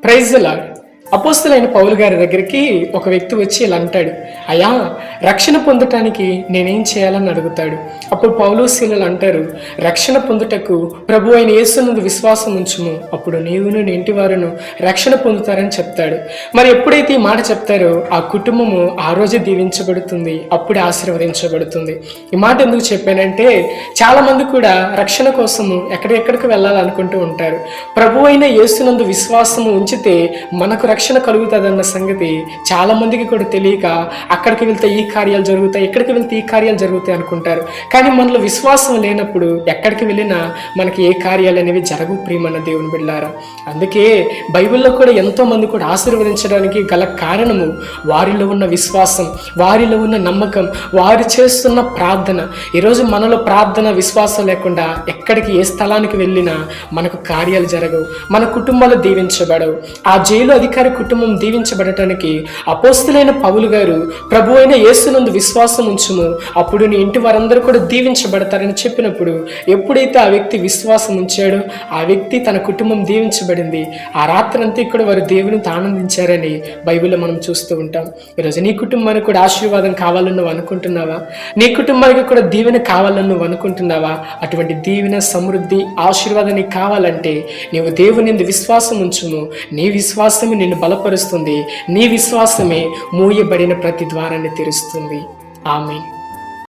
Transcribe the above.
Praise the Lord. అపోస్తలైన Paul గారి దగ్గరికి ఒక వ్యక్తి వచ్చి ఇలా అంటాడు, అయ్యా, రక్షణ పొందటానికి నేనేం చేయాలని అడుగుతాడు. అప్పుడు పౌలు శీలలు అంటారు, రక్షణ పొందుటకు ప్రభు అయిన యేసునందు విశ్వాసం ఉంచుము, అప్పుడు నీవును నీ ఇంటి వారును రక్షణ పొందుతారని చెప్తాడు. మరి ఎప్పుడైతే ఈ మాట చెప్తారో ఆ కుటుంబము ఆ రోజే దీవించబడుతుంది, అప్పుడే ఆశీర్వదించబడుతుంది. ఈ మాట ఎందుకు చెప్పానంటే, చాలా మంది కూడా రక్షణ కోసము ఎక్కడికి వెళ్ళాలనుకుంటూ ఉంటారు. ప్రభు అయిన యేసునందు విశ్వాసము ఉంచితే మనకు రక్షణ కలుగుతుందన్న సంగతి చాలా మందికి కూడా తెలియక అక్కడికి వెళ్తే ఈ కార్యాలు జరుగుతాయి, ఎక్కడికి వెళ్తే ఈ కార్యాలు జరుగుతాయి అనుకుంటారు. కానీ మనలో విశ్వాసం లేనప్పుడు ఎక్కడికి వెళ్ళినా మనకి ఏ కార్యాలు అనేవి జరగు ప్రియమన్న దేవుని బిడ్డలారా. అందుకే బైబిల్లో కూడా ఎంతో మంది కూడా ఆశీర్వదించడానికి గల కారణము వారిలో ఉన్న విశ్వాసం, వారిలో ఉన్న నమ్మకం, వారు చేస్తున్న ప్రార్థన. ఈరోజు మనలో ప్రార్థన విశ్వాసం లేకుండా ఎక్కడికి ఏ స్థలానికి వెళ్ళినా మనకు కార్యాలు జరగవు, మన కుటుంబాలు దీవించబడవు. ఆ జైలు అధికారి కుటుంబం దీవించబడటానికి అపోస్తలైన పౌలు గారు ప్రభు అయిన యేసునందు విశ్వాసం ఉంచుము, అప్పుడు నీ ఇంటి వారందరూ కూడా దీవించబడతారని చెప్పినప్పుడు ఎప్పుడైతే ఆ వ్యక్తి విశ్వాసం ఉంచాడో ఆ వ్యక్తి తన కుటుంబం దీవించబడింది. ఆ రాత్రంతా కూడా వారు దేవునితో ఆనందించారని బైబిల్లో మనం చూస్తూ ఉంటాం. ఈరోజు నీ కుటుంబానికి కూడా ఆశీర్వాదం కావాలని నువ్వు అనుకుంటున్నావా? నీ కుటుంబానికి కూడా దీవెన కావాలని నువ్వు అనుకుంటున్నావా? అటువంటి దీవెన, సమృద్ధి, ఆశీర్వాదం నీకు కావాలంటే నీవు దేవుని విశ్వాసం ఉంచుము. నీ విశ్వాసమే నిన్ను బలపరుస్తుంది, నీ విశ్వాసమే మూయబడిన ప్రతి ద్వారాన్ని తెరుస్తుంది. ఆమేన్.